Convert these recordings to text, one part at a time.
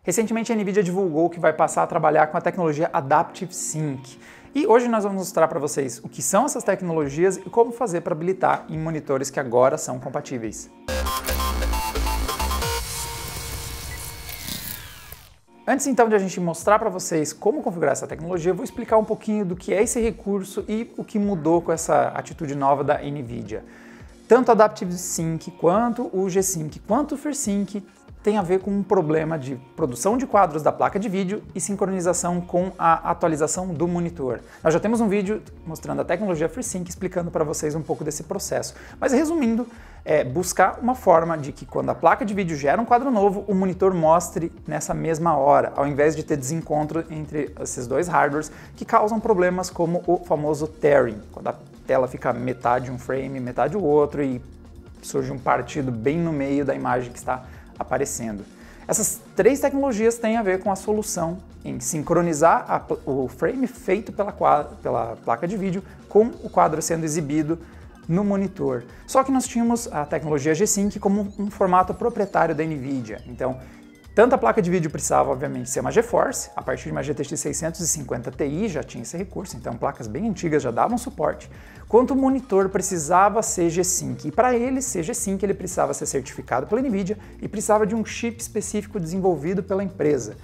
Recentemente a NVIDIA divulgou que vai passar a trabalhar com a tecnologia Adaptive Sync. E hoje nós vamos mostrar para vocês o que são essas tecnologias e como fazer para habilitar em monitores que agora são compatíveis. Antes então de a gente mostrar para vocês como configurar essa tecnologia, eu vou explicar um pouquinho do que é esse recurso e o que mudou com essa atitude nova da NVIDIA. Tanto o Adaptive Sync, quanto o G-Sync, quanto o FreeSync tem a ver com um problema de produção de quadros da placa de vídeo e sincronização com a atualização do monitor. Nós já temos um vídeo mostrando a tecnologia FreeSync explicando para vocês um pouco desse processo. Mas resumindo, buscar uma forma de que quando a placa de vídeo gera um quadro novo, o monitor mostre nessa mesma hora, ao invés de ter desencontro entre esses dois hardwares que causam problemas como o famoso tearing, quando a tela fica metade um frame, metade o outro e surge um partido bem no meio da imagem que está aparecendo. Essas três tecnologias têm a ver com a solução em sincronizar o frame feito pela placa de vídeo com o quadro sendo exibido no monitor. Só que nós tínhamos a tecnologia G-Sync como um formato proprietário da NVIDIA. Então, tanto a placa de vídeo precisava, obviamente, ser uma GeForce, a partir de uma GTX 650 Ti já tinha esse recurso, então placas bem antigas já davam suporte, quanto o monitor precisava ser G-Sync. E para ele ser G-Sync, ele precisava ser certificado pela NVIDIA e precisava de um chip específico desenvolvido pela empresa.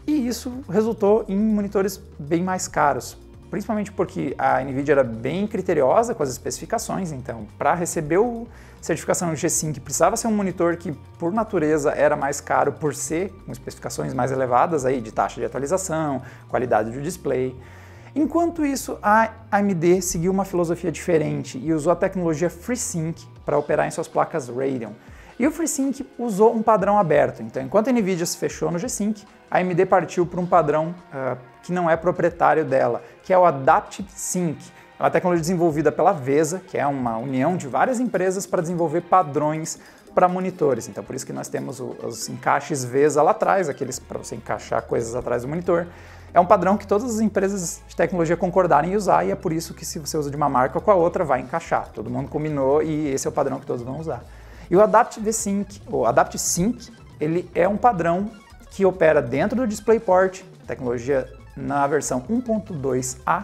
E isso resultou em monitores bem mais caros, principalmente porque a NVIDIA era bem criteriosa com as especificações, então para receber a certificação G-Sync precisava ser um monitor que por natureza era mais caro por ser com especificações mais elevadas aí de taxa de atualização, qualidade do display. Enquanto isso, a AMD seguiu uma filosofia diferente e usou a tecnologia FreeSync para operar em suas placas Radeon. E o FreeSync usou um padrão aberto, então enquanto a NVIDIA se fechou no G-Sync, a AMD partiu para um padrão que não é proprietário dela, que é o Adaptive Sync. É uma tecnologia desenvolvida pela VESA, que é uma união de várias empresas para desenvolver padrões para monitores. Então por isso que nós temos os encaixes VESA lá atrás, aqueles para você encaixar coisas atrás do monitor. É um padrão que todas as empresas de tecnologia concordarem em usar e é por isso que se você usa de uma marca com a outra vai encaixar. Todo mundo combinou e esse é o padrão que todos vão usar. E o Adaptive Sync, ou Adaptive Sync, ele é um padrão que opera dentro do DisplayPort, tecnologia na versão 1.2a,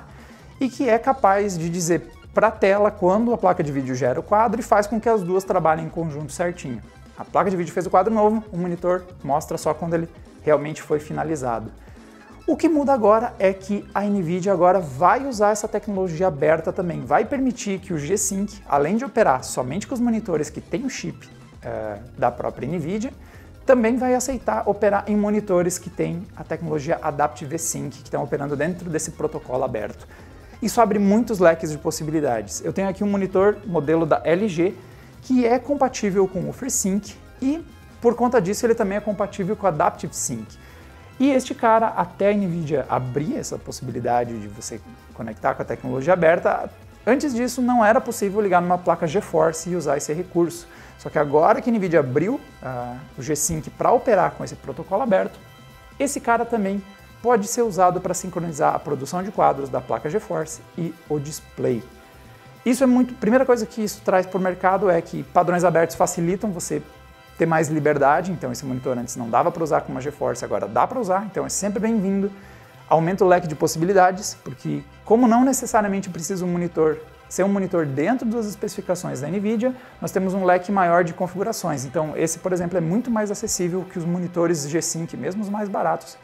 e que é capaz de dizer para a tela quando a placa de vídeo gera o quadro e faz com que as duas trabalhem em conjunto certinho. A placa de vídeo fez o quadro novo, o monitor mostra só quando ele realmente foi finalizado. O que muda agora é que a NVIDIA agora vai usar essa tecnologia aberta também, vai permitir que o G-Sync, além de operar somente com os monitores que têm o chip da própria NVIDIA, também vai aceitar operar em monitores que têm a tecnologia Adaptive Sync, que estão operando dentro desse protocolo aberto. Isso abre muitos leques de possibilidades. Eu tenho aqui um monitor modelo da LG que é compatível com o FreeSync e, por conta disso, ele também é compatível com o Adaptive Sync. E este cara, até a NVIDIA abrir essa possibilidade de você conectar com a tecnologia aberta, antes disso não era possível ligar numa placa GeForce e usar esse recurso. Só que agora que a NVIDIA abriu o G-Sync para operar com esse protocolo aberto, esse cara também pode ser usado para sincronizar a produção de quadros da placa GeForce e o display. Isso é primeira coisa que isso traz para o mercado é que padrões abertos facilitam você ter mais liberdade, então esse monitor antes não dava para usar com uma GeForce, agora dá para usar, então é sempre bem-vindo. Aumenta o leque de possibilidades, porque como não necessariamente precisa ser um monitor dentro das especificações da NVIDIA, nós temos um leque maior de configurações. Então esse, por exemplo, é muito mais acessível que os monitores G-Sync, mesmo os mais baratos,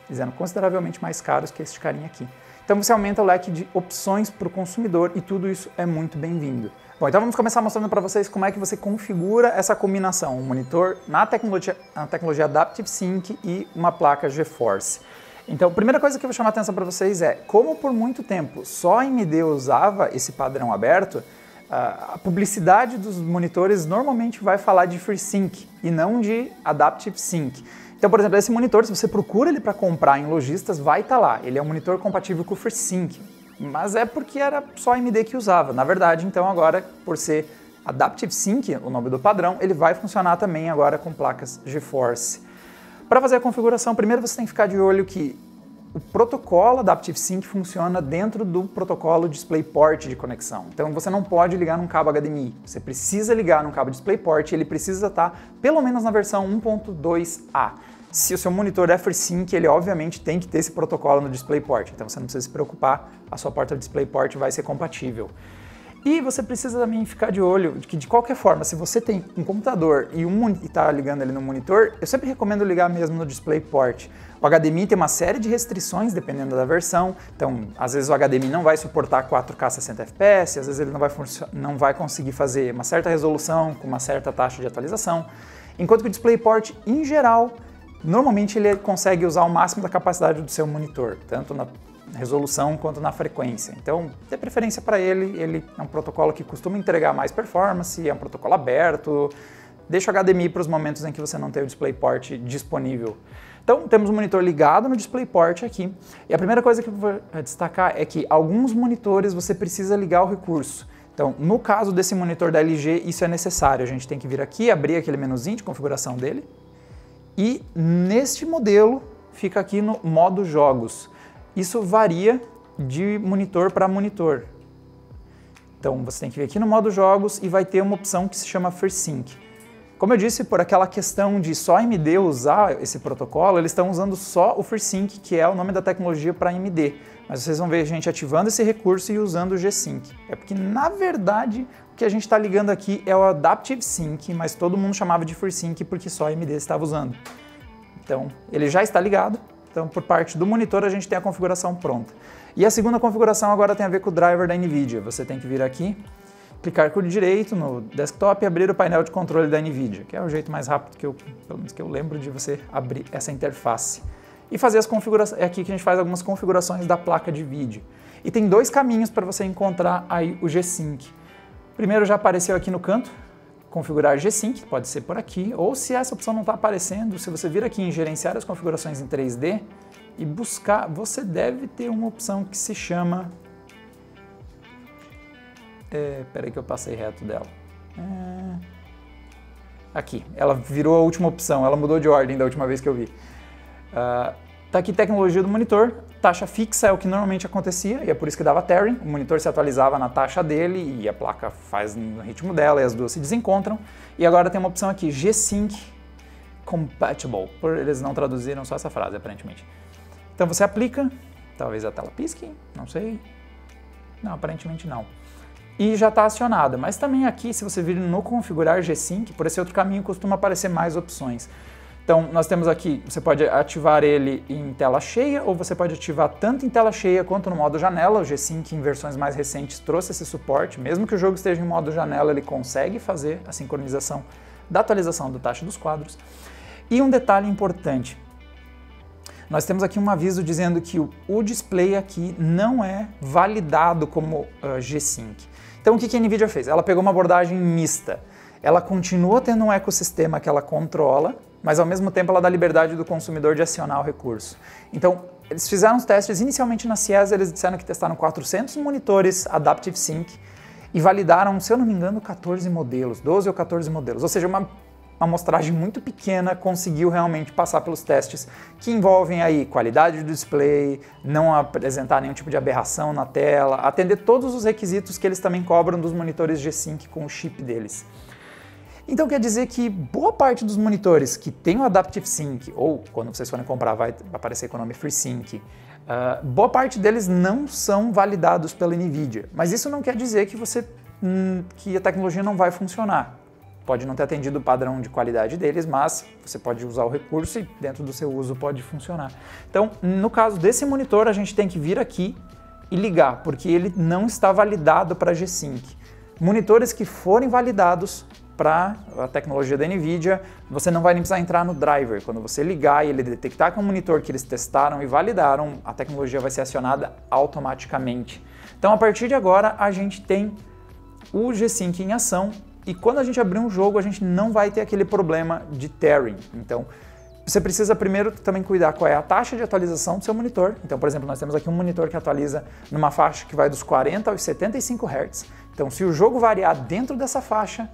eles eram consideravelmente mais caros que este carinha aqui. Então você aumenta o leque de opções para o consumidor e tudo isso é muito bem-vindo. Bom, então vamos começar mostrando para vocês como é que você configura essa combinação, um monitor na tecnologia Adaptive Sync e uma placa GeForce. Então, a primeira coisa que eu vou chamar a atenção para vocês é, como por muito tempo só a AMD usava esse padrão aberto, a publicidade dos monitores normalmente vai falar de FreeSync e não de Adaptive Sync. Então, por exemplo, esse monitor, se você procura ele para comprar em lojistas, vai estar lá. Ele é um monitor compatível com o FreeSync, mas é porque era só a AMD que usava. Na verdade, então agora, por ser Adaptive Sync, o nome do padrão, ele vai funcionar também agora com placas GeForce. Para fazer a configuração, primeiro você tem que ficar de olho que o protocolo Adaptive Sync funciona dentro do protocolo DisplayPort de conexão. Então você não pode ligar num cabo HDMI, você precisa ligar num cabo DisplayPort e ele precisa estar pelo menos na versão 1.2a. Se o seu monitor é FreeSync, ele obviamente tem que ter esse protocolo no DisplayPort, então você não precisa se preocupar, a sua porta DisplayPort vai ser compatível. E você precisa também ficar de olho de que, de qualquer forma, se você tem um computador e está ligando ele no monitor, eu sempre recomendo ligar mesmo no DisplayPort. O HDMI tem uma série de restrições dependendo da versão, então às vezes o HDMI não vai suportar 4K 60 FPS, às vezes ele não vai conseguir fazer uma certa resolução com uma certa taxa de atualização, enquanto que o DisplayPort, em geral, normalmente ele consegue usar o máximo da capacidade do seu monitor, tanto na resolução quanto na frequência. Então, dê preferência para ele é um protocolo que costuma entregar mais performance, é um protocolo aberto, deixa o HDMI para os momentos em que você não tem o DisplayPort disponível. Então, temos o monitor ligado no DisplayPort aqui, e a primeira coisa que eu vou destacar é que alguns monitores você precisa ligar o recurso. Então, no caso desse monitor da LG, isso é necessário, a gente tem que vir aqui, abrir aquele menuzinho de configuração dele, e neste modelo fica aqui no modo jogos. Isso varia de monitor para monitor. Então você tem que vir aqui no modo jogos e vai ter uma opção que se chama FreeSync. Como eu disse, por aquela questão de só a AMD usar esse protocolo, eles estão usando só o FreeSync, que é o nome da tecnologia para AMD. Mas vocês vão ver a gente ativando esse recurso e usando o G-Sync. É porque, na verdade, o que a gente está ligando aqui é o Adaptive Sync, mas todo mundo chamava de FreeSync porque só a AMD estava usando. Então, ele já está ligado. Então, por parte do monitor, a gente tem a configuração pronta. E a segunda configuração agora tem a ver com o driver da NVIDIA. Você tem que vir aqui, clicar com o direito no desktop e abrir o painel de controle da NVIDIA, que é o jeito mais rápido pelo menos que eu lembro de você abrir essa interface. E fazer as configurações. É aqui que a gente faz algumas configurações da placa de vídeo. E tem dois caminhos para você encontrar aí o G-Sync. Primeiro já apareceu aqui no canto, configurar G-Sync, pode ser por aqui, ou se essa opção não está aparecendo, se você vir aqui em gerenciar as configurações em 3D e buscar, você deve ter uma opção que se chama... Peraí que eu passei reto dela. Aqui, ela virou a última opção, ela mudou de ordem da última vez que eu vi. Tá aqui tecnologia do monitor, taxa fixa é o que normalmente acontecia, e é por isso que dava tearing, o monitor se atualizava na taxa dele e a placa faz no ritmo dela e as duas se desencontram. E agora tem uma opção aqui, G-Sync Compatible, eles não traduziram só essa frase aparentemente. Então você aplica, talvez a tela pisque, não sei, não, aparentemente não. E já está acionada, mas também aqui se você vir no configurar G-Sync, por esse outro caminho costuma aparecer mais opções. Então, nós temos aqui, você pode ativar ele em tela cheia, ou você pode ativar tanto em tela cheia quanto no modo janela. O G-Sync, em versões mais recentes, trouxe esse suporte. Mesmo que o jogo esteja em modo janela, ele consegue fazer a sincronização da atualização da taxa dos quadros. E um detalhe importante, nós temos aqui um aviso dizendo que o display aqui não é validado como G-Sync. Então, o que a NVIDIA fez? Ela pegou uma abordagem mista. Ela continua tendo um ecossistema que ela controla, mas ao mesmo tempo ela dá liberdade do consumidor de acionar o recurso. Então, eles fizeram os testes inicialmente na CIES, eles disseram que testaram 400 monitores Adaptive Sync e validaram, se eu não me engano, 14 modelos, 12 ou 14 modelos, ou seja, uma amostragem muito pequena conseguiu realmente passar pelos testes que envolvem aí qualidade do display, não apresentar nenhum tipo de aberração na tela, atender todos os requisitos que eles também cobram dos monitores G-Sync com o chip deles. Então quer dizer que boa parte dos monitores que tem o Adaptive Sync, ou quando vocês forem comprar vai aparecer com o nome FreeSync, boa parte deles não são validados pela NVIDIA. Mas isso não quer dizer que a tecnologia não vai funcionar. Pode não ter atendido o padrão de qualidade deles, mas você pode usar o recurso e dentro do seu uso pode funcionar. Então, no caso desse monitor, a gente tem que vir aqui e ligar, porque ele não está validado para G-Sync. Monitores que forem validados para a tecnologia da NVIDIA, você não vai nem precisar entrar no driver. Quando você ligar e ele detectar que é um monitor que eles testaram e validaram, a tecnologia vai ser acionada automaticamente. Então, a partir de agora, a gente tem o G-Sync em ação e quando a gente abrir um jogo, a gente não vai ter aquele problema de tearing. Então, você precisa primeiro também cuidar qual é a taxa de atualização do seu monitor. Então, por exemplo, nós temos aqui um monitor que atualiza numa faixa que vai dos 40 aos 75 Hz. Então, se o jogo variar dentro dessa faixa,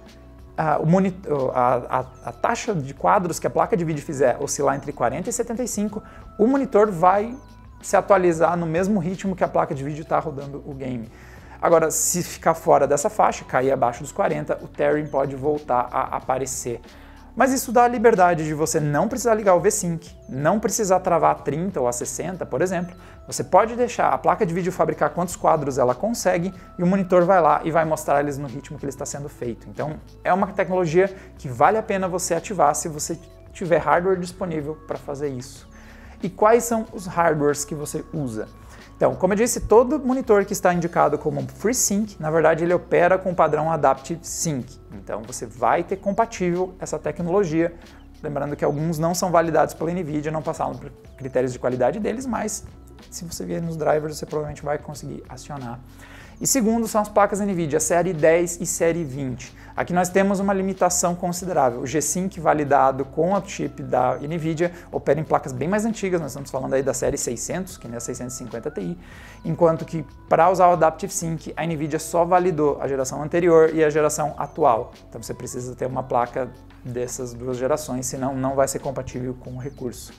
a taxa de quadros que a placa de vídeo fizer oscilar entre 40 e 75, o monitor vai se atualizar no mesmo ritmo que a placa de vídeo está rodando o game. Agora, se ficar fora dessa faixa, cair abaixo dos 40, o tearing pode voltar a aparecer. Mas isso dá a liberdade de você não precisar ligar o V-Sync, não precisar travar a 30 ou a 60, por exemplo. Você pode deixar a placa de vídeo fabricar quantos quadros ela consegue e o monitor vai lá e vai mostrar eles no ritmo que ele está sendo feito. Então é uma tecnologia que vale a pena você ativar se você tiver hardware disponível para fazer isso. E quais são os hardwares que você usa? Então, como eu disse, todo monitor que está indicado como FreeSync, na verdade ele opera com o padrão Adaptive Sync. Então você vai ter compatível essa tecnologia, lembrando que alguns não são validados pela NVIDIA, não passaram por critérios de qualidade deles, mas se você vier nos drivers você provavelmente vai conseguir acionar. E segundo são as placas NVIDIA série 10 e série 20. Aqui nós temos uma limitação considerável. O G-Sync validado com a chip da NVIDIA opera em placas bem mais antigas, nós estamos falando aí da série 600, que nem a 650 Ti, enquanto que para usar o Adaptive Sync, a NVIDIA só validou a geração anterior e a geração atual. Então você precisa ter uma placa dessas duas gerações, senão não vai ser compatível com o recurso.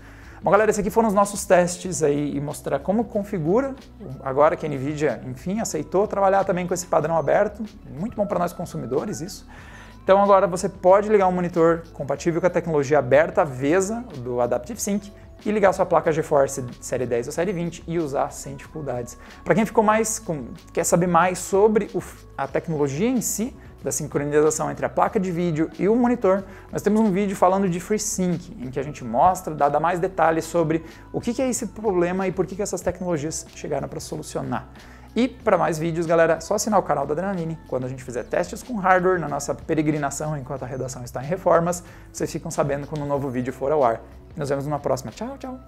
Bom, galera, esses aqui foram os nossos testes aí e mostrar como configura, agora que a NVIDIA, enfim, aceitou trabalhar também com esse padrão aberto, muito bom para nós consumidores isso. Então agora você pode ligar um monitor compatível com a tecnologia aberta VESA do Adaptive Sync e ligar sua placa GeForce série 10 ou série 20 e usar sem dificuldades. Para quem ficou quer saber mais sobre a tecnologia em si, da sincronização entre a placa de vídeo e o monitor, nós temos um vídeo falando de FreeSync, em que a gente mostra, dá mais detalhes sobre o que é esse problema e por que essas tecnologias chegaram para solucionar. E para mais vídeos, galera, é só assinar o canal da Adrenaline. Quando a gente fizer testes com hardware na nossa peregrinação enquanto a redação está em reformas, vocês ficam sabendo quando um novo vídeo for ao ar. Nos vemos numa próxima. Tchau, tchau!